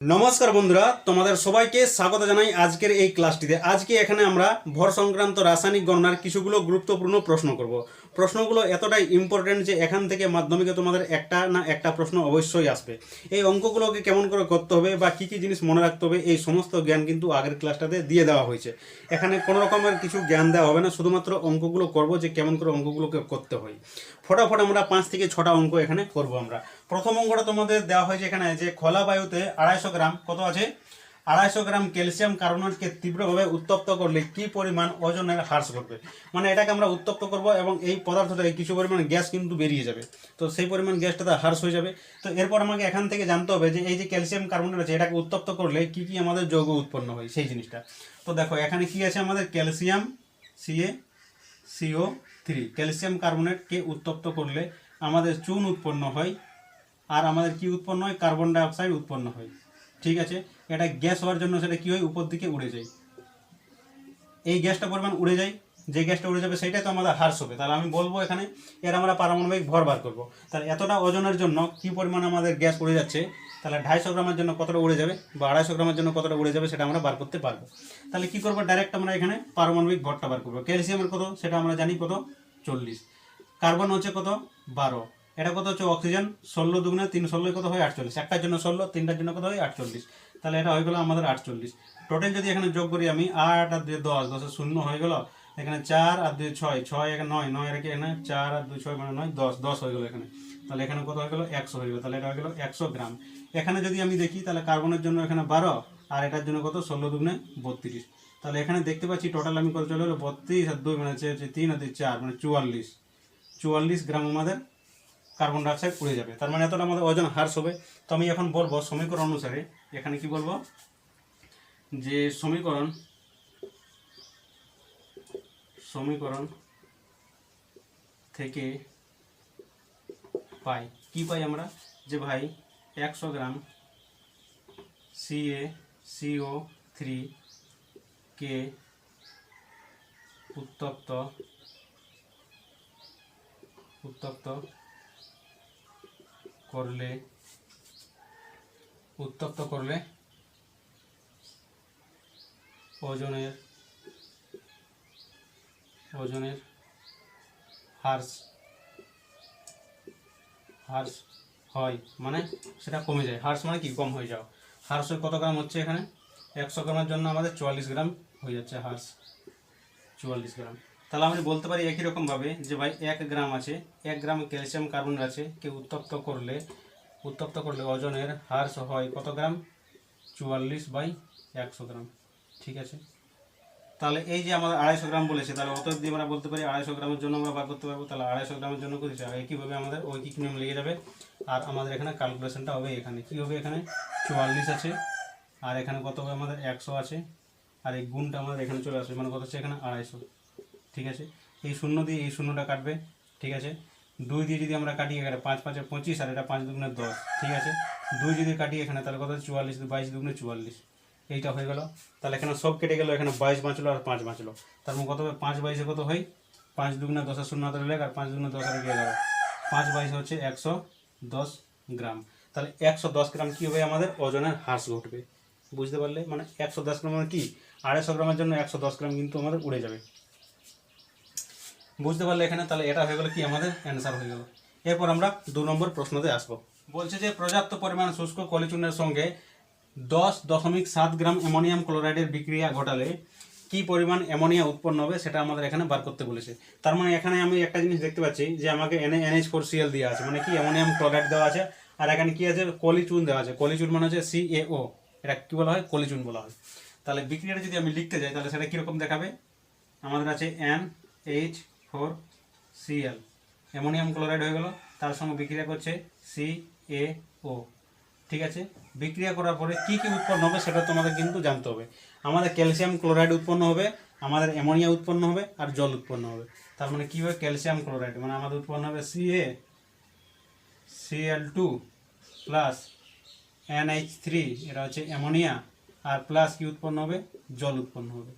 নমস্কার বন্ধুরা, তোমাদের সবাইকে স্বাগত জানাই আজকের এই ক্লাসটিতে। আজকে এখানে আমরা ভর সংক্রান্ত রাসায়নিক গণনার কিছুগুলো গুরুত্বপূর্ণ প্রশ্ন করব। প্রশ্নগুলো এতটাই ইম্পর্টেন্ট যে এখান থেকে মাধ্যমিকে তোমাদের একটা না একটা প্রশ্ন অবশ্যই আসবে। এই অঙ্কগুলোকে কেমন করে করতে হবে বা কী কী জিনিস মনে রাখতে হবে এই সমস্ত জ্ঞান কিন্তু আগের ক্লাসটাতে দিয়ে দেওয়া হয়েছে। এখানে কোনো রকমের কিছু জ্ঞান দেওয়া হবে না, শুধুমাত্র অঙ্কগুলো করব যে কেমন করে অঙ্কগুলোকে করতে হয়। ফটাফট আমরা 5 থেকে 6টা অঙ্ক এখানে করব। আমরা প্রথম অঙ্কটা তোমাদের দেওয়া হয়েছে এখানে যে খোলা বায়ুতে 250 গ্রাম কত আছে 250 গ্রাম ক্যালসিয়াম কার্বনেটকে তীব্রভাবে উত্তপ্ত করলে কি পরিমাণ ওজনের হ্রাস ঘটবে। মানে এটাকে আমরা উত্তপ্ত করব এবং এই পদার্থ থেকে কিছু পরিমাণ গ্যাস কিন্তু বেরিয়ে যাবে, তো সেই পরিমাণ গ্যাসটা হ্রাস হয়ে যাবে। তো এরপর আমাকে এখান থেকে জানতে হবে যে এই যে ক্যালসিয়াম কার্বনেট আছে এটাকে উত্তপ্ত করলে কি কি আমাদের যৌগ উৎপন্ন হয় সেই জিনিসটা। তো দেখো এখানে কি আছে আমাদের ক্যালসিয়াম CaCO3, ক্যালসিয়াম কার্বনেটকে উত্তপ্ত করলে আমাদের চুন উৎপন্ন হয় আর আমাদের কি উৎপন্ন হয়, কার্বন ডাই অক্সাইড উৎপন্ন হয়। ঠিক আছে, এটা গ্যাস হওয়ার জন্য সেটা কি হয়, উপর দিকে উড়ে যায়। এই গ্যাসটা পরিমাণ উড়ে যায়, যে গ্যাসটা উড়ে যাবে সেটাই তো আমাদের হ্রাস হবে। তাহলে আমি বলবো এখানে এর আমরা পারমাণবিক ভর বার করবো। তাহলে এতটা ওজনের জন্য কি পরিমাণ আমাদের গ্যাস উড়ে যাচ্ছে, তাহলে 250 গ্রামের জন্য কতটা উড়ে যাবে বা 250 গ্রামের জন্য কতটা উড়ে যাবে সেটা আমরা বার করতে পারবো। তাহলে কি করবো, ডাইরেক্ট আমরা এখানে পারমাণবিক ভরটা বার করবো। ক্যালসিয়ামের কত সেটা আমরা জানি কত 40, কার্বন হচ্ছে কত 12, এটা কত হচ্ছে অক্সিজেন 16 দুগুণে 3 16 কত হয় 48, একটার জন্য 16 তিনটার জন্য কত হয় 48। তাহলে এটা হয়ে গেল আমাদের 48। টোটাল যদি এখানে যোগ করি আমি 8 আর 2 10, 10 শূন্য হয়ে গেল। এখানে 4 আর 2 6, 6 এখানে 9, 9 আর এখানে 4 আর 2 6 মানে 9 10, 10 হয়ে গেল এখানে। তাহলে এখানে কত হয়ে গেল 100 হয়ে গেল। তাহলে এটা হয়ে গেল 100 গ্রাম। এখানে যদি আমি দেখি তাহলে কার্বনের জন্য এখানে 12 আর এটার জন্য কত 16 দুগুণে 32। তাহলে এখানে দেখতে পাচ্ছি টোটাল আমি কত চলে গেলো 32 আর 2 মানে 3 আর 2 4 মানে 44 গ্রাম আমাদের কার্বন ডাইঅক্সাইড উড়ে যাবে। তার মানে এতটা আমাদের ওজন হ্রাস হবে। তো আমি এখন বলবো সমীকরণ অনুসারে, এখানে কি বলবো যে সমীকরণ থেকে পাই কি পাই আমরা, যে ভাই 100 গ্রাম CaCO3 কে উত্তপ্ত করলে ওজনের হ্রাস হয়, মানে সেটা কমে যায়। হ্রাস মানে কি কম হয়ে যাও। হ্রাস কত গ্রাম হচ্ছে এখানে 100 গ্রামের জন্য আমাদের 44 গ্রাম হয়ে যাচ্ছে হ্রাস, 44 গ্রাম। তাহলে আমি বলতে পারি একই রকমভাবে যে ভাই 1 গ্রাম আছে, 1 গ্রাম ক্যালসিয়াম কার্বনেট আছে কে উত্তপ্ত করলে ওজনের হ্রাস হয় কত গ্রাম 44/100 গ্রাম। ঠিক আছে, তাহলে এই যে আমাদের 250 গ্রাম বলেছে, তাহলে অতএব দিয়ে আমরা বলতে পারি 250 গ্রামের জন্য আমরা বার করতে পারবো। তাহলে 250 গ্রামের জন্য করতে চাই একইভাবে আমাদের ঐকিক নিয়ম লেগে যাবে। আর আমাদের এখানে ক্যালকুলেশনটা হবে, এখানে কি হবে, এখানে 44 আছে আর এখানে কত হবে আমাদের 100 আছে আর এই গুণটা আমাদের এখানে চলে আসবে, মানে কত হচ্ছে এখানে 250। ঠিক আছে, এই শূন্য দিয়ে এই শূন্যটা কাটবে। ঠিক আছে, 2 দিয়ে যদি আমরা কাটি এখানে 5 5 25 আর এটা 5 দুগুণে 10। ঠিক আছে, 2 যদি কাটি এখানে তাহলে কত 44, 22 দুগুণে 44, এইটা হয়ে গেল। তাহলে এখানে সব কেটে গেল, এখানে 22 বাঁচলো আর 5 বাঁচলো। তার মানে কত হবে 5 22 কত হয় 5 দুগুণে 10 শূন্য হাতে লেখ আর 5 দুগুণে 10 আর 11, 5 22 হচ্ছে 110 গ্রাম। তাহলে 110 গ্রাম কি হবে আমাদের ওজনের হ্রাস ঘটবে। বুঝতে পারলে, মানে 110 গ্রাম মানে কি 250 গ্রামের জন্য 110 গ্রাম কিন্তু আমাদের উড়ে যাবে। বুঝতে পারলে এখানে, তাহলে এটা হয়ে গেল কি আমাদের অ্যান্সার হয়ে গেল। এরপর আমরা 2 নম্বর প্রশ্নতে আসবো। বলছে যে পর্যাপ্ত পরিমাণ শুষ্ক কলিচূর্ণের সঙ্গে 10.7 গ্রাম অ্যামোনিয়াম ক্লোরাইডের বিক্রিয়া ঘটালে কি পরিমাণ অ্যামোনিয়া উৎপন্ন হবে সেটা আমাদের এখানে বার করতে বলেছে। তার মানে এখানে আমি একটা জিনিস দেখতে পাচ্ছি যে আমাকে NH4Cl দেওয়া আছে, মানে কি অ্যামোনিয়াম ক্লোরাইড দেওয়া আছে, আর এখানে কি আছে কলিচুন দেওয়া আছে। কলিচুন মানে হচ্ছে CaO, এটা কি বলা হয় কলিচুন বলা হয়। তাহলে বিক্রিয়াটা যদি আমি লিখতে যাই তাহলে সেটা কীরকম দেখাবে, আমাদের আছে NH4Cl অ্যামোনিয়াম ক্লোরাইড হয়ে গেল, তার সঙ্গে বিক্রিয়া করছে CaO। ঠিক আছে, বিক্রিয়া করার পরে কি কি উৎপন্ন হবে সেটা তোমাদের কিন্তু জানতে হবে। আমাদের ক্যালসিয়াম ক্লোরাইড উৎপন্ন হবে, আমাদের অ্যামোনিয়া উৎপন্ন হবে আর জল উৎপন্ন হবে। তার মানে কী হবে ক্যালসিয়াম ক্লোরাইড মানে আমাদের উৎপন্ন হবে CaCl2 প্লাস NH3, এটা হচ্ছে অ্যামোনিয়া, আর প্লাস কি উৎপন্ন হবে জল উৎপন্ন হবে।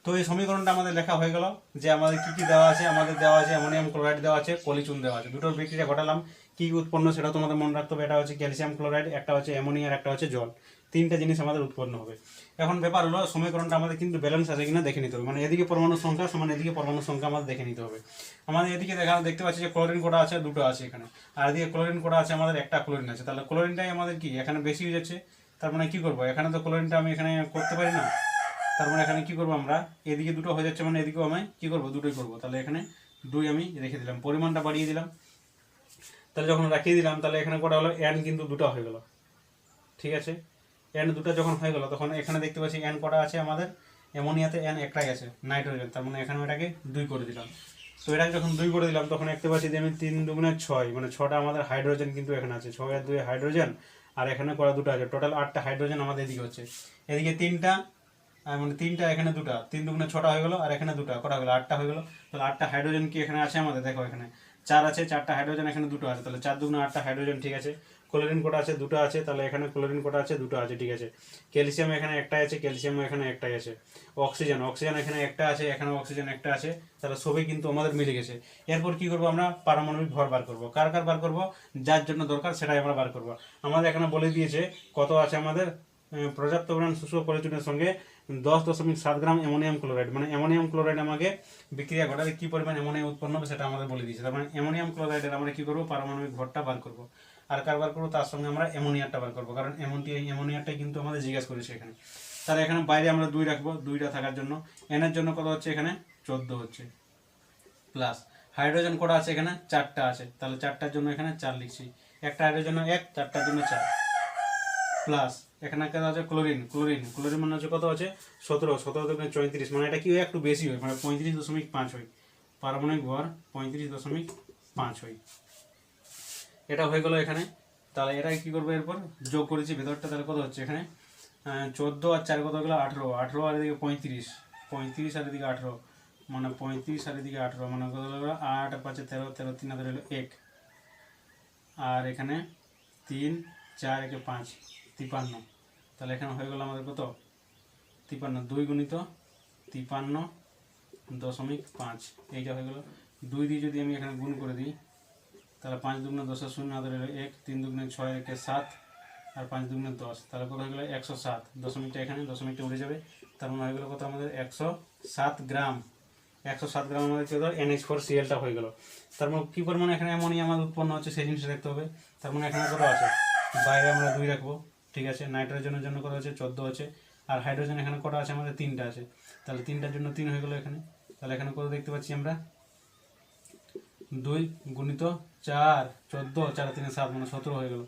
তো এই সমীকরণটা আমাদের লেখা হয়ে গেল যে আমাদের কি কি দেওয়া আছে, আমাদের দেওয়া আছে অ্যামোনিয়াম ক্লোরাইড দেওয়া আছে, কলিচুন দেওয়া আছে, দুটোর বিক্রিয়া ঘটালাম। কি উৎপন্ন সেটা তোমাদের মনে রাখতে হবে, এটা হচ্ছে ক্যালসিয়াম ক্লোরাইড, একটা হচ্ছে অ্যামোনিয়া আর একটা হচ্ছে জল। তিনটা জিনিস আমাদের উৎপন্ন হবে। এখন ব্যাপার হলো সমীকরণটা আমাদের কিন্তু ব্যালেন্স আছে কিনা দেখে নিতে হবে, মানে এদিকে পরমাণু সংখ্যা সমান এদিকে পরমাণু সংখ্যা আমাদের দেখে নিতে হবে। আমাদের এদিকে দেখতে পাচ্ছি যে ক্লোরিন কোটা আছে, দুটো আছে এখানে, আর এদিকে ক্লোরিন কোটা আছে আমাদের একটা ক্লোরিন আছে, তাহলে ক্লোরিনটাই আমাদের কি এখানে বেশি হয়ে যাচ্ছে। তার মানে কি করবো, এখানে তো ক্লোরিনটা আমি এখানে করতে পারি না, তার মানে এখানে কি করবো আমরা, এদিকে দুটো হয়ে যাচ্ছে মানে এদিকেও আমি কি করবো, দুটোই করবো। তাহলে এখানে 2 আমি রেখে দিলাম, পরিমাণটা বাড়িয়ে দিলাম। তাহলে যখন রাখিয়ে দিলাম তাহলে এখানে কটা হলো, n কিন্তু দুটো হয়ে গেল, ঠিক আছে। n দুটো যখন হয়ে গেল তখন এখানে দেখতে পাচ্ছি n কটা আছে আমাদের, অ্যামোনিয়াতে n একটাই আছে, নাইট্রোজেন, তার মানে এখানে এটাকে 2 করে দিলাম। তো এটাকে যখন 2 করে দিলাম তখন দেখতে পাচ্ছি যে আমি 3 দুগুণে 6, মানে 6টা আমাদের হাইড্রোজেন কিন্তু এখানে আছে, 6 আর 2 হাইড্রোজেন, আর এখানে কটা দুটো আছে, টোটাল 8টা হাইড্রোজেন আমাদের এদিকে হচ্ছে, এদিকে 3টা, মানে 3টা এখানে 2টা, 3 দুগুণে 6টা হয়ে গেল, আর এখানে 2টা, কটা হয়ে গেল 8টা হয়ে গেল। তাহলে 8টা হাইড্রোজেন কি এখানে আছে আমাদের, দেখো এখানে 4 আছে, 4টা হাইড্রোজেন এখানে 2টো আছে, তাহলে 4 দুগুণে 8টা হাইড্রোজেন, ঠিক আছে। ক্লোরিন কোটা আছে, 2টো আছে, তাহলে এখানে ক্লোরিন কোটা আছে, 2টো আছে, ঠিক আছে। ক্যালসিয়াম এখানে একটাই আছে, ক্যালসিয়াম এখানে একটাই আছে। অক্সিজেন এখানে একটা আছে, এখানে অক্সিজেন একটা আছে, তাহলে সবই কিন্তু আমাদের মিলে গেছে। এরপর কি করবো আমরা, পারমাণবিক ভর বার করবো। কার কার বার করবো, যার জন্য দরকার সেটাই আমরা বার করবো। আমাদের এখানে বলে দিয়েছে কত আছে আমাদের, পর্যাপ্ত পরিমাণ শুষ্ক পলিচুনের সঙ্গে 10.7 গ্রাম অ্যামোনিয়াম ক্লোরাইড, মানে অ্যামোনিয়াম ক্লোরাইড আমাকে বিক্রিয়া ঘটালে কি পরিমাণ অ্যামোনিয়া উৎপন্ন হবে সেটা আমাদের বলে দিয়েছে। তার মানে অ্যামোনিয়াম ক্লোরাইডের আমরা কি করবো, পারমাণবিক ভরটা বার করবো। আর কার বার করবো, তার সঙ্গে আমরা অ্যামোনিয়াটা বার করবো, কারণ অ্যামোনিয়াটাই কিন্তু আমাদের জিজ্ঞাসা করেছে এখানে। তাহলে এখানে বাইরে আমরা 2 রাখবো, 2টা থাকার জন্য। এনের জন্য কত হচ্ছে এখানে 14 হচ্ছে, প্লাস হাইড্রোজেন কটা আছে এখানে, 4টা আছে, তাহলে 4টার জন্য এখানে 4 লিখছি, একটা হাইড্রোজেন 1, 4টার জন্য 4, প্লাস এখানে কত আছে ক্লোরিন মানে হচ্ছে কত আছে 17 দুগুণে 34, মানে এটা কি হয় একটু বেশি হয়, মানে 35.5 হয়, পারমাণবিক ভর 35.5 হয়। এটা হয়ে গেল এখানে। তাহলে এটা কি করবো, এরপর যোগ করেছি ভেতরটা, তাহলে কত হচ্ছে এখানে 14 আর 4 কত হয়ে গেল 18 আর এদিকে 35 আর এদিকে 18, মানে 35 আর এদিকে 18, মানে কত হলো 8 আর 5 13, 13 3 হাতে হলো 1, আর এখানে 3 4 একে 5, 53। তাহলে এখানে হয়ে গেল আমাদের কত 53, 2 গুণিত 53.5, এইটা হয়ে গেল। 2 দিয়ে যদি আমি এখানে গুণ করে দিই তাহলে 5 দুগুণে 10 শূন্য হাতে হলো 1, 3 দুগুণে 6 একে 7, আর 5 দুগুণে 10, তাহলে কত হয়ে গেল 107, দশমিকটা এখানে, দশমিকটা উঠে যাবে, তার মানে হয়ে গেল কত আমাদের 107 গ্রাম। 107 গ্রাম আমাদের কি হলো, NH4Cl হয়ে গেল। তার মানে কি পরিমাণে এখানে অ্যামোনিয়া আমাদের উৎপন্ন হচ্ছে সেই জিনিসটা দেখতে হবে। তার মানে এখানে কত আছে, বাইরে আমরা 2 রাখবো, ঠিক আছে। নাইট্রোজেনের জন্য কত আছে 14 আছে, আর হাইড্রোজেন এখানে কটা আছে আমাদের 3টা আছে, তাহলে 3টার জন্য 3 হয়ে গেল এখানে। তাহলে এখানে কত দেখতে পাচ্ছি আমরা 2 গুণিত 4, 14, 4 3 7, মানে 17 হয়ে গেল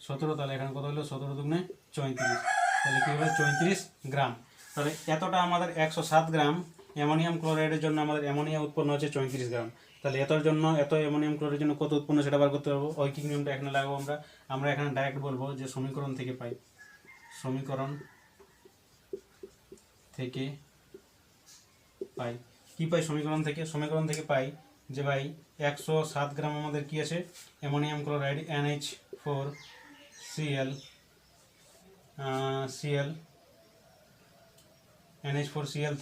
17। তাহলে এখানে কত হলো 17 দুগুণে 34, তাহলে কি হলো 34 গ্রাম। তাহলে এতটা আমাদের 107 গ্রাম অ্যামোনিয়াম ক্লোরাইডের জন্য আমাদের অ্যামোনিয়া উৎপন্ন হচ্ছে 34 গ্রাম। তাহলে এত অ্যামোনিয়াম ক্লোরাইডের জন্য কত উৎপন্ন সেটা বার করতে পারবো। ঐকিক নিয়মটা এখানে লাগাবো আমরা এখানে ডাইরেক্ট বলবো যে সমীকরণ থেকে পাই কি পাই সমীকরণ থেকে পাই যে ভাই 107 গ্রাম আমাদের কি আছে অ্যামোনিয়াম ক্লোরাইড NH4Cl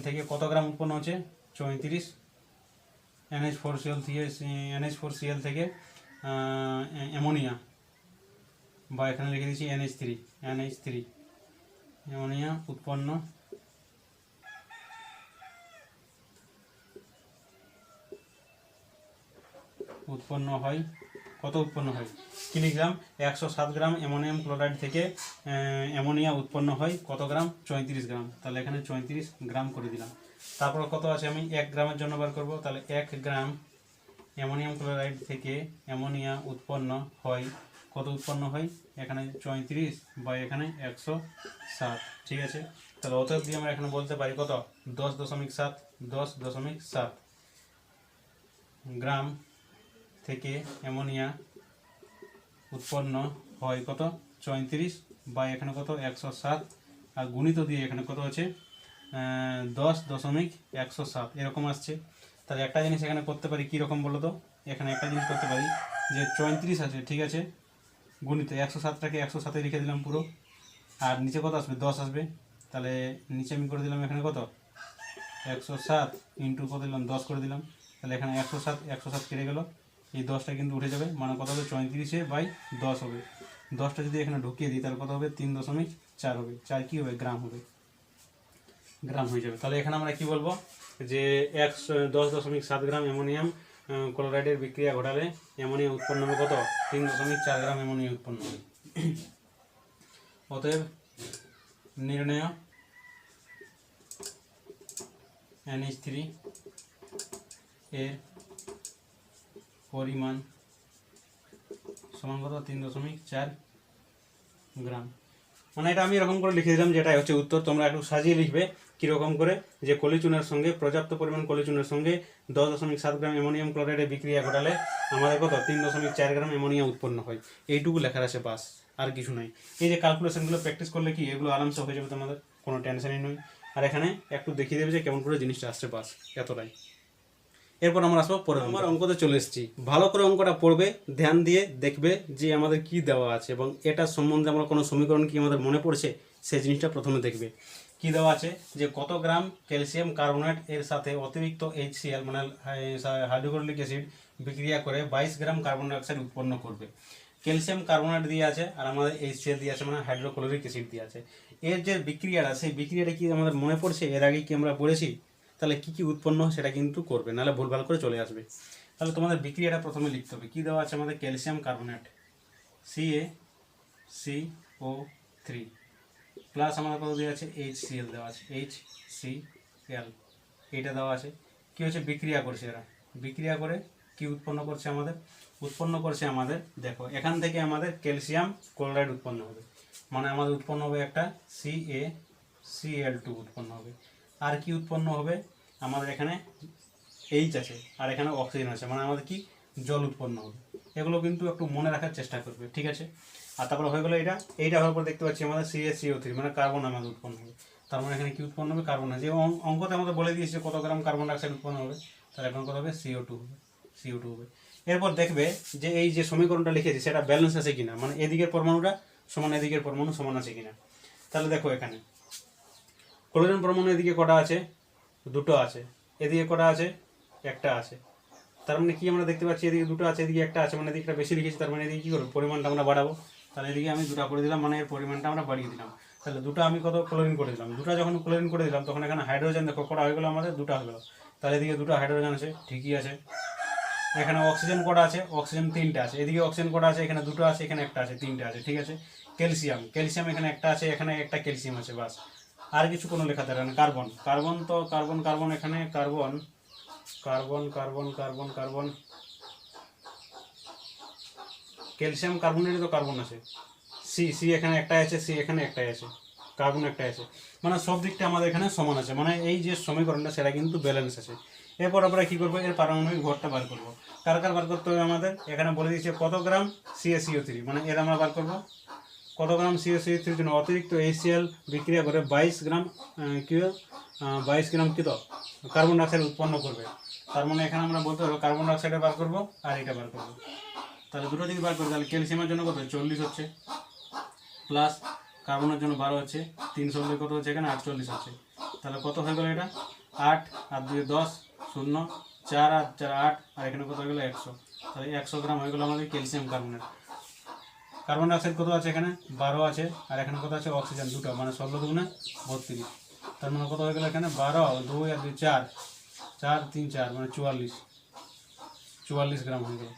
থেকে কত গ্রাম উৎপন্ন হচ্ছে 34। NH4Cl থেকে অ্যামোনিয়া, বা এখানে লিখে দিচ্ছি NH3 অ্যামোনিয়া উৎপন্ন হয়। কত উৎপন্ন হয় কি লিখলাম, 107 গ্রাম অ্যামোনিয়াম ক্লোরাইড থেকে অ্যামোনিয়া উৎপন্ন হয় কত গ্রাম 34 গ্রাম। তাহলে এখানে 34 গ্রাম করে দিলাম। তারপর কত আছে আমি 1 গ্রামের জন্য বার করব। তাহলে 1 গ্রাম অ্যামোনিয়াম ক্লোরাইড থেকে অ্যামোনিয়া উৎপন্ন হয় কত উৎপন্ন হয় এখানে 34 বা এখানে 107, ঠিক আছে। তাহলে অতএব দিয়ে আমরা এখানে বলতে পারি কত 10.7 গ্রাম থেকে অ্যামোনিয়া উৎপন্ন হয় কত 34 বা এখানে কত 107, আর গুণিত দিয়ে এখানে কত আছে 10.107 এরকম আসছে। তাহলে একটা জিনিস এখানে করতে পারি কী রকম বলো তো, এখানে একটা জিনিস করতে পারি যে 34 আছে, ঠিক আছে, গুণিত 107টাকে 107 লিখে দিলাম পুরো, আর নিচে কত আসবে 10 আসবে। তাহলে নিচে আমি করে দিলাম এখানে কত 107 ইন্টু কত দিলাম 10 করে দিলাম। তাহলে এখানে 107 কেটে গেল, এই 10টা কিন্তু উঠে যাবে, মানে কত হবে 34/10 হবে। 10টা যদি এখানে ঢুকিয়ে দিই তাহলে কত হবে 3.4 হবে, 4 কি হবে গ্রাম হবে, গ্রাম হয়ে যাবে। তাহলে এখানে আমরা কি বলবো যে 10.7 গ্রাম অ্যামোনিয়াম ক্লোরাইডের বিক্রিয়া ঘটালে অ্যামোনিয়া উৎপন্ন হবে কত 3.4 গ্রাম অ্যামোনিয়া উৎপন্ন হবে। অতএব নির্ণয় NH3 এর পরিমাণ সমান কত 3.4 গ্রাম। মানে এটা আমি এরকম করে লিখে দিলাম, যেটাই হচ্ছে উত্তর। তোমরা একটু সাজিয়ে লিখবে কীরকম করে, যে কলিচুনের সঙ্গে পর্যাপ্ত পরিমাণ কলিচুনের সঙ্গে 10.7 গ্রাম অ্যামোনিয়াম ক্লোরাইডের বিক্রিয়া ঘটালে আমাদের কত 3.4 গ্রাম অ্যামোনিয়া উৎপন্ন হয়। এইটুকু লেখার আছে বাস, আর কিছু নাই। এই যে ক্যালকুলেশনগুলো প্র্যাকটিস করলে কি এগুলো আরামসে হয়ে যাবে, তোমাদের কোনো টেনশনই নয়। আর এখানে একটু দেখিয়ে দেবে যে কেমন করে জিনিসটা আসছে, বাস এতটাই। এরপর আমরা আসবো পরের নম্বর অঙ্কতে চলে এসেছি। ভালো করে অঙ্কটা পড়বে, ধ্যান দিয়ে দেখবে যে আমাদের কি দেওয়া আছে এবং এটা সম্বন্ধে আমরা কোনো সমীকরণ কি আমাদের মনে পড়ছে সেই জিনিসটা প্রথমে দেখবে। কি দেওয়া আছে যে কত গ্রাম ক্যালসিয়াম কার্বনেট এর সাথে অতিরিক্ত HCl মানে হাইড্রোক্লোরিক অ্যাসিড বিক্রিয়া করে 22 গ্রাম কার্বন ডাইঅক্সাইড উৎপন্ন করবে। ক্যালসিয়াম কার্বনেট দিয়ে আছে আর আমাদের HCl দিয়ে আছে মানে হাইড্রোক্লোরিক অ্যাসিড দিয়ে আছে। এর যে বিক্রিয়াটা সেই বিক্রিয়াটা কি আমাদের মনে পড়ছে, এর আগে কি আমরা পড়েছি? তাহলে কি কি উৎপন্ন হয় সেটা কিন্তু করবে, নাহলে ভুলভাল করে চলে আসবে। তাহলে তোমাদের বিক্রিয়াটা প্রথমে লিখতে হবে। কি দেওয়া আছে আমাদের ক্যালসিয়াম কার্বনেট CaCO3 প্লাস আমাদের কত দেওয়া আছে HCl দেওয়া আছে HCl, এইটা দেওয়া আছে। কি হচ্ছে বিক্রিয়া করছে এরা, বিক্রিয়া করে কি উৎপন্ন করছে আমাদের, উৎপন্ন করছে আমাদের দেখো এখান থেকে আমাদের ক্যালসিয়াম ক্লোরাইড উৎপন্ন হবে, মানে আমাদের উৎপন্ন হবে একটা CaCl2 উৎপন্ন হবে। আর কি উৎপন্ন হবে আমাদের এখানে H আছে আর এখানে অক্সিজেন আছে, মানে আমাদের কি জল উৎপন্ন হবে। এগুলো কিন্তু একটু মনে রাখার চেষ্টা করবে, ঠিক আছে। আর তারপরে হয়ে গেলো এইটা হওয়ার পর দেখতে পাচ্ছি আমাদের CaCO3 মানে কার্বন আমাদের উৎপন্ন হবে। তার মানে এখানে কি উৎপন্ন হবে কার্বন, যে অঙ্কতে আমাদের বলে দিয়েছে কত গ্রাম কার্বন ডাইঅক্সাইড উৎপন্ন হবে, তাহলে এখন কত হবে CO2 হবে। এরপর দেখবে যে এই যে সমীকরণটা লিখেছি সেটা ব্যালেন্স আছে কিনা, মানে এদিকের পরমাণুটা সমান এদিকের পরমাণু সমান আছে কিনা। তাহলে দেখো এখানে ক্লোরিন পরমাণু এদিকে কটা আছে, দুটো আছে, এদিকে কটা আছে, একটা আছে। তার মানে কি আমরা দেখতে পাচ্ছি এদিকে দুটো আছে এদিকে একটা আছে, মানে এদিকটা বেশি লিখেছি, তার মানে এদিকে কী করবো পরিমাণটা আমরা বাড়াবো। তাহলে এদিকে আমি দুটো করে দিলাম, মানে এর পরিমাণটা আমরা বাড়িয়ে দিলাম। তাহলে দুটো আমি কত ক্লোরিন করে দিলাম, দুটো যখন ক্লোরিন করে দিলাম তখন এখানে হাইড্রোজেন দেখো কটা হয়ে গেলো আমাদের, দুটো হয়ে গেলো। তাহলে এদিকে দুটো হাইড্রোজেন আছে, ঠিকই আছে। এখানে অক্সিজেন কটা আছে, অক্সিজেন 3টে আছে, এদিকে অক্সিজেন কটা আছে, এখানে দুটো আছে, এখানে একটা আছে, 3টে আছে, ঠিক আছে। ক্যালসিয়াম এখানে একটা আছে, এখানে একটা ক্যালসিয়াম আছে, বাস। আর কিছু কোনো লেখা থাকে না। কার্বন এখানে কার্বন ক্যালসিয়াম কার্বনেটে তো কার্বন আছে, সি এখানে একটাই আছে, সি এখানে একটাই আছে, কার্বন একটাই আছে, মানে সব দিকটা আমাদের এখানে সমান আছে, মানে এই যে সমীকরণটা সেটা কিন্তু ব্যালেন্স আছে। এরপর আমরা কী করবো, এর পারমাণবিক ভরটা বার করবো। কার বার করতে হবে আমাদের, এখানে বলে দিয়েছে কত গ্রাম CaCO3, মানে এর আমরা বার করবো কত গ্রাম CaCO3 জন্য অতিরিক্ত HCl বিক্রিয়া করে 22 গ্রাম 22 গ্রাম কি তো কার্বন ডাইঅক্সাইড উৎপন্ন করবে। তার মানে এখানে আমরা বলতে পারবো কার্বন ডাইঅক্সাইডে বার করবো আর এটা বার করবো। তাহলে দুটো দিকে বার করবো, তাহলে ক্যালসিয়ামের জন্য কত 40 হচ্ছে, প্লাস কার্বনের জন্য 12 হচ্ছে, 3 কত হচ্ছে এখানে 48 হচ্ছে। তাহলে কত হয়ে গেলো এটা 8 আর 2 10 0 4 আর 4 8 আর এখানে কত হয়ে গেলো 100। তাহলে 100 গ্রাম হয়ে গেলো আমাদের ক্যালসিয়াম কার্বনেট। কার্বন ডাইঅক্সাইড কত আছে এখানে 12 আছে আর এখানে কত আছে অক্সিজেন দুটো, মানে 16 দুগুণে 32। তার মানে কত হয়ে গেলো এখানে 12 2 আর 2 4 4 3 4 মানে 44 গ্রাম হয়ে গেল।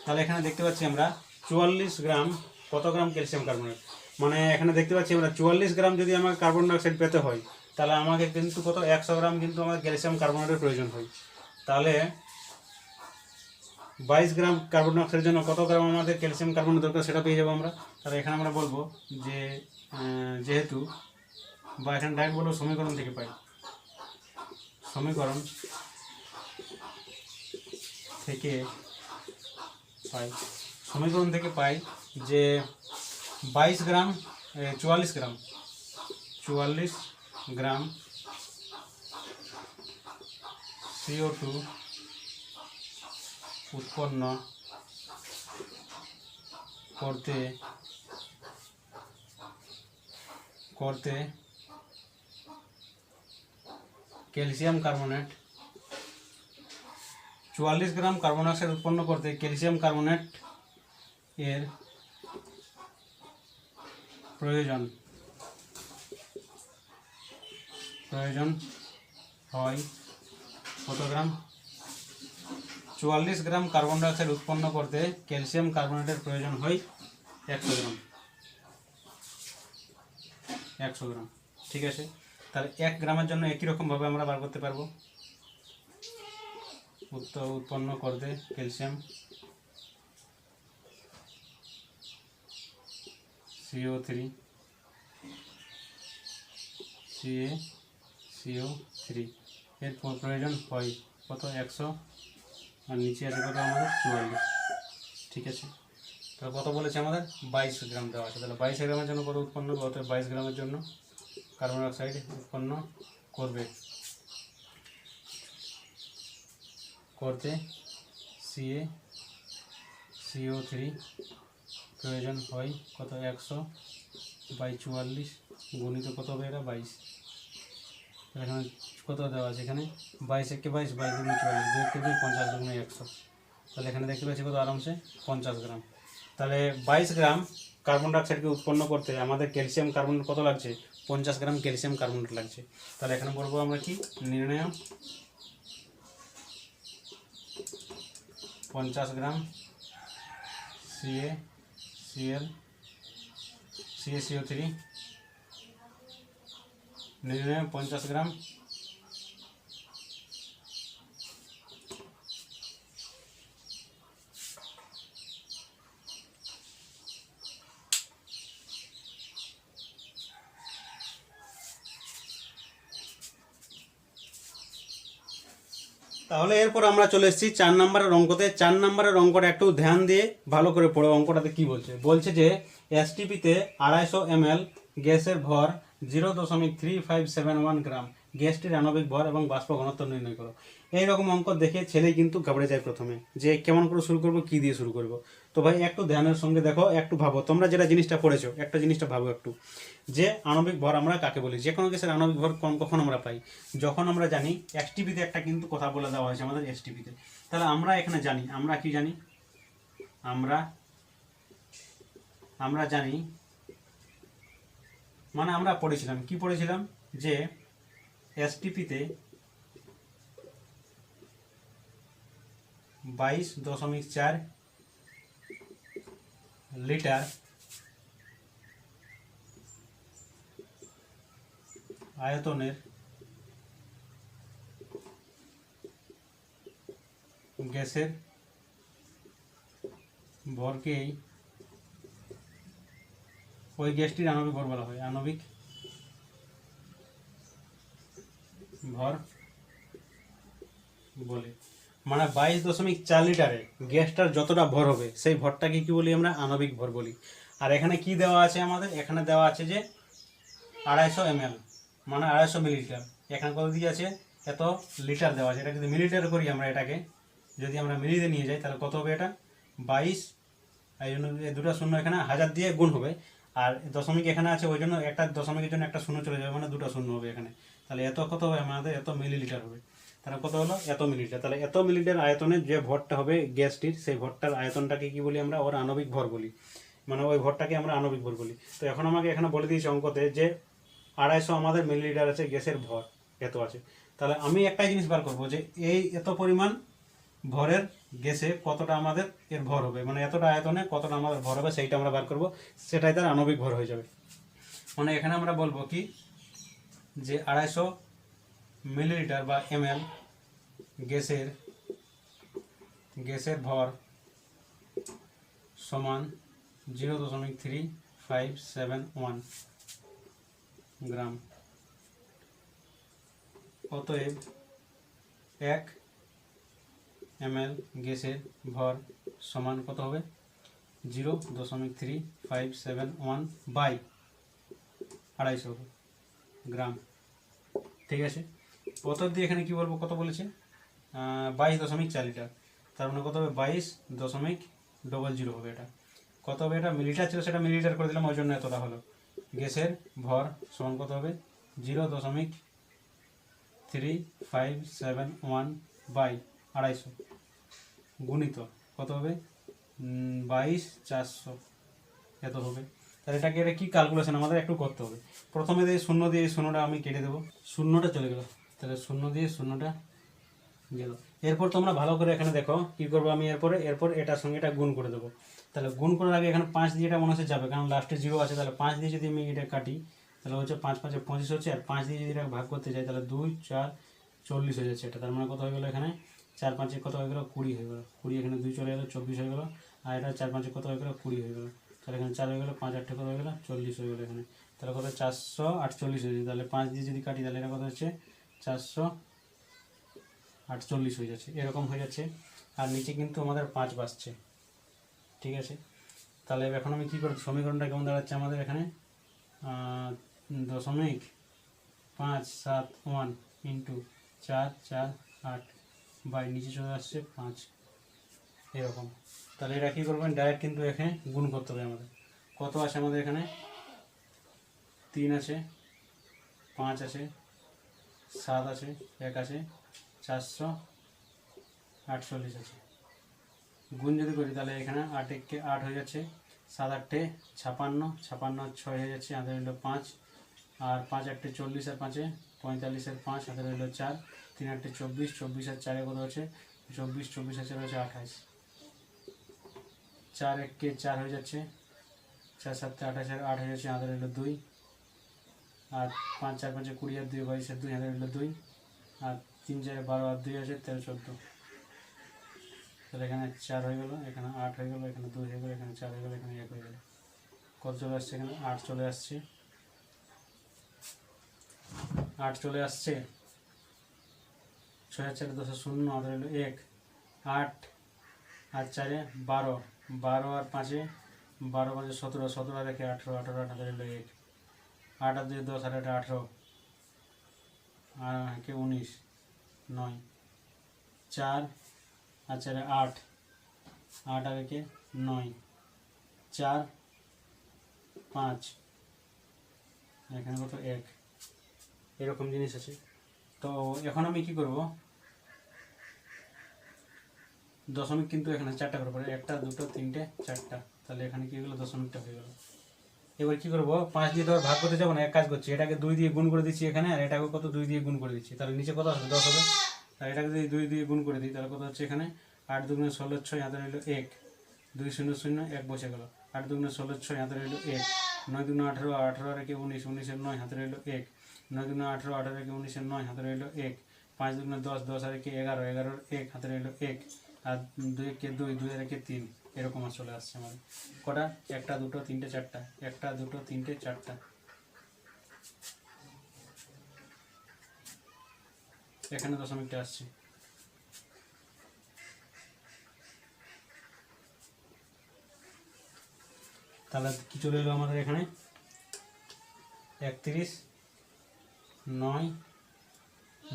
তাহলে এখানে দেখতে পাচ্ছি আমরা 44 গ্রাম কত গ্রাম ক্যালসিয়াম কার্বনেট, মানে এখানে দেখতে পাচ্ছি আমরা 44 গ্রাম যদি আমাকে কার্বন ডাইঅক্সাইড পেতে হয় তাহলে আমাকে কিন্তু কত 100 গ্রাম কিন্তু আমাদের ক্যালসিয়াম কার্বনেটের প্রয়োজন হয়। তাহলে 22 গ্রাম কার্বন ডাইঅক্সাইডের জন্য কত গ্রাম আমাদের ক্যালসিয়াম কার্বনের দরকার সেটা পেয়ে যাবো আমরা। তাহলে এখানে আমরা বলবো যে যেহেতু বা এখানে ডাইরেক্ট বলবো সমীকরণ থেকে পাই, সমীকরণ থেকে পাই যে 22 গ্রাম 44 গ্রাম CO2 উৎপন্ন করতে ক্যালসিয়াম কার্বনেট 44 গ্রাম কার্বন ডাইঅক্সাইড উৎপন্ন করতে ক্যালসিয়াম কার্বনেট এর প্রয়োজন হয় কত গ্রাম? 44 গ্রাম কার্বন ডাইঅক্সাইড উৎপন্ন করতে ক্যালসিয়াম কার্বনেটের প্রয়োজন হয় 100 গ্রাম। 100 গ্রাম, ঠিক আছে। তাহলে 1 গ্রামের জন্য একই রকমভাবে আমরা বার করতে পারবো। উৎপন্ন করতে ক্যালসিয়াম CO3 CO3 এর প্রয়োজন হয় কত? 100, আর নিচে আছে কত আমাদের? 44, ঠিক আছে। তাহলে কত বলেছে আমাদের? 22 গ্রাম দেওয়া আছে। তাহলে 22 গ্রামের জন্য কত উৎপন্ন করতে? 22 গ্রামের জন্য কার্বন ডাইঅক্সাইড উৎপন্ন করতে CO3 প্রয়োজন হয় কত? 100/44 গুণিত কত হবে? এটা 22। এখানে কত দেওয়া আছে? এখানে 22 একে 22, 22 দুগুণে 44, 2 কে 2, 50 দুগুণে 100। তাহলে এখানে দেখতে পাচ্ছি কত আরামসে? 50 গ্রাম। তাহলে 22 গ্রাম কার্বন ডাইঅক্সাইডকে উৎপন্ন করতে আমাদের ক্যালসিয়াম কার্বনেট কত লাগছে? 50 গ্রাম ক্যালসিয়াম কার্বনেট লাগছে। তাহলে এখানে বলবো আমরা কি? নির্ণয় 50 গ্রাম CaCO3 নির্ণয় 50 গ্রাম তাহলে এরপর আমরা চলে এসেছি 4 নম্বরের অঙ্কতে। 4 নম্বরের অঙ্কটা একটু ধ্যান দিয়ে ভালো করে পড়ো। অঙ্কটাতে কি বলছে? বলছে যে এসটিপিতে 250 ml গ্যাসের ভর 0.3571 গ্রাম, গ্যাসটির আণবিক ভর এবং বাষ্প ঘনত্ব নির্ণয় করো। এইরকম অঙ্ক দেখে ছেলে কিন্তু ঘাবড়ে যায় প্রথমে, যে কেমন করে শুরু করবো, কি দিয়ে শুরু করব। তো ভাই একটু ধ্যানের সঙ্গে দেখো, একটু ভাবো, তোমরা যেটা জিনিসটা পড়েছো একটা জিনিসটা ভাবো একটু, যে আণবিক ভর আমরা কাকে বলি? যে কোনো গ্যাসের আণবিক ভর কখন আমরা পাই? যখন আমরা জানি এসটিপিতে একটা কিন্তু কথা বলে দেওয়া হয়েছে আমাদের এসটিপিতে। তাহলে আমরা এখানে জানি, আমরা কি জানি? আমরা জানি, মানে আমরা পড়েছিলাম, কি পড়েছিলাম? যে এসটিপিতে 22.4 লিটার আয়তনের গ্যাসের ভরকেই ওই গ্যাসটির আণবিক ভর বলা হয়। আণবিক ভর বলে, মানে 22.4 লিটারে গ্যাসটার যতটা ভর হবে সেই ভরটাকে কি বলি আমরা? আণবিক ভর বলি। আর এখানে কি দেওয়া আছে আমাদের? এখানে দেওয়া আছে যে 250 ml, মানে 250 মিলিলিটার। এখানে কত দিয়ে আছে? এত লিটার দেওয়া আছে। এটা যদি মিলিলিটার করি আমরা, এটাকে যদি আমরা মিলিতে নিয়ে যাই তাহলে কত হবে? এটা 22, এই জন্য দুটো শূন্য এখানে 1000 দিয়ে গুণ হবে, আর দশমিক এখানে আছে ওই জন্য একটা দশমিকের জন্য একটা শূন্য চলে যাবে, মানে দুটো শূন্য হবে এখানে। তাহলে এত কত হবে আমাদের? এত মিলিলিটার হবে। তাহলে কত হলো? এত মিলিলিটার। তাহলে এত মিলিলিটার আয়তনের যে ভরটা হবে গ্যাসটির, সেই ভরটার আয়তনটাকে কি বলি আমরা? ওর আণবিক ভর বলি, মানে ওই ভরটাকে আমরা আণবিক ভর বলি। তো এখন আমাকে এখানে বলে দিয়েছে অঙ্কতে যে 250 আমাদের মিলিলিটার আছে গ্যাসের ভর, এত আছে। তাহলে আমি একটাই জিনিস বার করবো, যে এই এত পরিমাণ ভরের গ্যাসে কতটা আমাদের এর ভর হবে, মানে এতটা আয়তনে কতটা আমাদের ভর হবে সেইটা আমরা বার করব, সেটাই তার আণবিক ভর হয়ে যাবে। মানে এখানে আমরা বলবো কি, যে 250 মিলিলিটার বা ml গ্যাসের ভর সমান 0.3571 গ্রাম। অতএব 1 ml গ্যাসের ভর সমান কত হবে? 0.3571 বাই 250 গ্রাম, ঠিক আছে। অতএব দিয়ে এখানে কি বলবো? কত বলেছে? 22.4 লিটার। তার মানে কত হবে? 22.00 হবে। এটা কত হবে? এটা মিলিটার ছিল, সেটা মিলিটার করে দিলাম, ওই জন্য এতটা হলো। গ্যাসের ভর সমান কত হবে? 0.3571 বাই 250 গুণিত কত হবে? 22,400 এত হবে। তাহলে এটা কি ক্যালকুলেশন আমাদের একটু করতে হবে। প্রথমে দিয়ে শূন্য দিয়ে শূন্যটা আমি কেটে দেবো, শূন্যটা চলে গেল, তাহলে শূন্য দিয়ে শূন্যটা গেল। এরপর তোমরা ভালো করে এখানে দেখো কি করবো আমি, এরপর এটার সঙ্গে এটা গুণ করে দেবো। তাহলে গুণ করার আগে এখানে 5 দিয়ে এটা মনে হচ্ছে যাবে, কারণ লাস্টে 0 আছে। তাহলে 5 দিয়ে যদি আমি এটা কাটি তাহলে হচ্ছে 5 5 25 হচ্ছে, আর 5 দিয়ে যদি এটা ভাগ করতে যাই তাহলে 2 4 40 হয়ে যাচ্ছে এটা। তার মানে কত হয়ে গেলো এখানে 4 5 কত হয়ে গেলো 20 হয়ে গেলো, 20 এখানে 2 চলে গেলো 24 হয়ে গেলো, আর এটা 4 5 কত হয়ে গেলো 20 হয়ে গেলো। তাহলে এখানে 4 হয়ে গেলো, 5 8 কত হয়ে গেলো 40 হয়ে গেলো এখানে। তাহলে কত 448 হয়ে যাচ্ছে। তাহলে 5 দিয়ে যদি কাটি তাহলে এটা কত হচ্ছে 448 হয়ে যাচ্ছে, এরকম হয়ে যাচ্ছে। আর নিচে কিন্তু আমাদের 5 বাসছে, ঠিক আছে। তাহলে এখন আমি কী করব, সমীকরণটা কেমন দাঁড়াচ্ছে আমাদের এখানে 0.571 ইন্টু 4 4 8 বাই নিচে চলে আসছে 5, এরকম। তাহলে এটা কী করবেন, ডাইরেক্ট কিন্তু এখানে গুণ করতে হবে আমাদের। কত আছে আমাদের এখানে 3 আছে, 5 আছে, 7 আছে, 1 আছে, 448 আছে। গুণ যদি করি তাহলে এখানে 8 1 8 হয়ে যাচ্ছে, 7 8 56, 56 6 হয়ে যাচ্ছে, হাতে রইল 5, আর 5 8 40, আর 5 45, আর 5 হাতে রইল 4, 3 8 24, 24 আর 4 কত হচ্ছে 24, 24 আর 4 হচ্ছে 28, 4 1 4 হয়ে যাচ্ছে, 4 7 28 আর 8 হয়ে যাচ্ছে, হাতে রইল 2, আর 5 4 5 20 আর 2 22 আর 2 হাতে রইল 2, আর 3 4 12 আর 2 আছে 13 14। তাহলে এখানে 4 হয়ে গেল, এখানে 8 হয়ে গেল, এখানে 2 হয়ে গেল, এখানে 4 হয়ে গেল, এখানে 1 হয়ে গেল। কত চলে আসছে এখানে 8 চলে আসছে, 8 চলে আসছে, 6 4 10 0 আর হলো 1, 8 আর 4 12, 12 আর 5 12 5 17, 17 আর 1 18, 18 আর হাতে হলো 1, 8 আর 2 10 আর 18, আর 19 9, 4 আর 4 8, 8 আর 1 9, 4 5, এখানে কত 1, এরকম জিনিস আছে। তো এখন আমি কি করব, দশমিক কিন্তু এখানে 4টা করে পড়ে, 1টা 2টো 3টে 4টা, তাহলে এখানে কি হলো দশমিকটা হয়ে গেল। এবার কি করব, 5 দিয়ে তো ভাগ করতে যাবো না, এক কাজ করছি, এটাকে 2 দিয়ে গুণ করে দিচ্ছি এখানে, আর এটাকে কত 2 দিয়ে গুণ করে দিচ্ছি, তাহলে নিচে কত আসবে 10 হবে। আর এটাকে যদি 2 দিয়ে গুণ করে দিই তাহলে কত হচ্ছে এখানে 8 2 16 6 হাতে রইল 1, 2 0 0 1 বসে গেল, 8 2 16 6 হাতে রইল 1, 9 2 18, 18 আর 1 19, 19 এর 9 হাতে রইল 1, 9 2 18, 18 আর 1 19 এর 9 হাতে রইল 1, 5 2 10, 10 আর 1 11, 11 আর 1 হাতে রইল 1, আর 2 1 2, 2 আর 1 3, এরকম আর চলে আসছে আমাদের কটা 1টা 2টো 3টে 4টা, 1টা 2টো 3টে 4টা, এখানে দশমিকটা আসছে। তাহলে কি চলে এলো আমাদের এখানে 31 9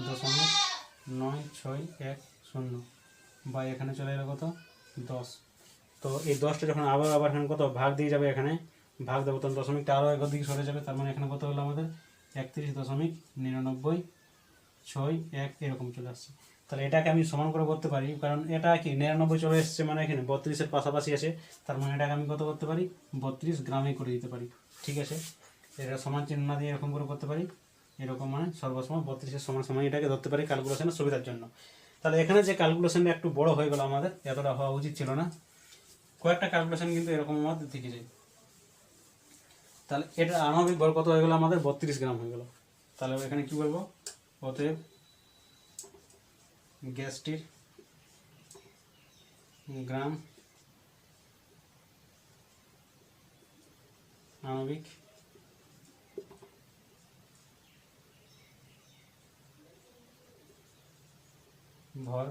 দশমিক 9 6 1 0, বা এখানে চলে এলো কত 10। তো এই 10টা যখন আবার এখানে কত ভাগ দিয়ে যাবে, এখানে ভাগ দেবো তখন দশমিকটা আরও একর দিকে সরে যাবে, তার মানে এখানে কত হলো আমাদের 31.99 6 1 এরকম চলে আসছে। তাহলে এটাকে আমি সমান করে করতে পারি, কারণ এটা কি 99 চলে এসছে, মানে এখানে 32-এর পাশাপাশি আছে, তার মানে এটাকে আমি কত করতে পারি 32 গ্রামে করে দিতে পারি, ঠিক আছে। এটা সমান চিহ্ন না দিয়ে এরকম করে করতে পারি, এরকম মানে সর্বসময় 32-এর সমান সমান এটাকে ধরতে পারি ক্যালকুলেশনের সুবিধার জন্য। তাহলে এখানে যে ক্যালকুলেশনটা একটু বড় হয়ে গেল আমাদের, এতটা হওয়া উচিত ছিল না, কয়েকটা ক্যালকুলেশন কিন্তু এরকম আমাদের থেকে যায়। তাহলে এটা আণবিক ভর কত হয়ে গেল আমাদের 32 গ্রাম হয়ে গেল। তাহলে এখানে কি বলবো, অতএব গ্যাসটির গ্রাম আণবিক ভর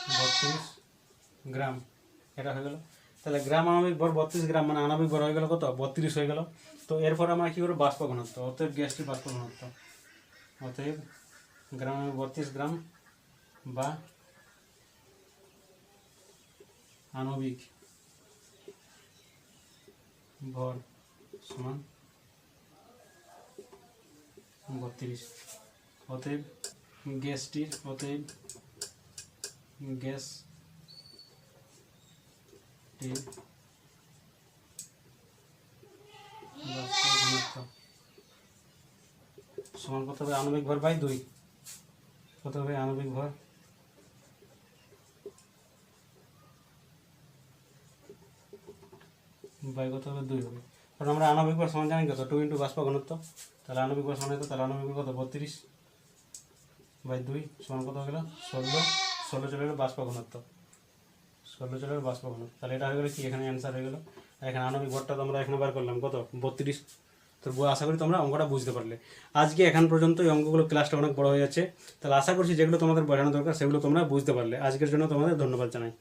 32 গ্রাম, এটা হয়ে গেল। তাহলে গ্রাম আণবিক ভর 32 গ্রাম, মানে আণবিক ভর হয়ে গেল কত 32 হয়ে গেল। তো এরপর আমরা কী করবো বাষ্প ঘনত্ব, অতএব গ্যাসটির বাষ্প ঘনত্ব, অতএব গ্রাম 32 গ্রাম বা আণবিক ভর সমান 32। অতএব গ্যাসটির সমান কত হবে আণবিক ভর বাই 2, কত হবে আণবিক ভর বাই কত হবে 2 হবে, কারণ আমরা আণবিক ভর সমান জানি কত 2 ইন্টু বাষ্প ঘনত্ব, তাহলে আণবিক ভর সমান তাহলে আণবিক ভর কত 32 বাই 2 সমান কত হয়ে গেল 16 চলে গেল বাষ্প ঘনত্ব, 16 চলে গেল বাষ্প ঘনত্ব, তাহলে এটা হয়ে গেলো কি এখানে অ্যান্সার হয়ে গেলো। এখানে আণবিক ভরটা তো আমরা এখানে বার করলাম কত 32। তো আশা করি তোমরা অঙ্কটা বুঝতে পারলে। আজকে এখন পর্যন্ত এই অঙ্কগুলো ক্লাসটা অনেক বড় হয়ে যাচ্ছে, তাহলে আশা করছি যেগুলো তোমাদের বোঝানো দরকার সেগুলো তোমরা বুঝতে পারলে। আজকের জন্য তোমাদের ধন্যবাদ জানাই।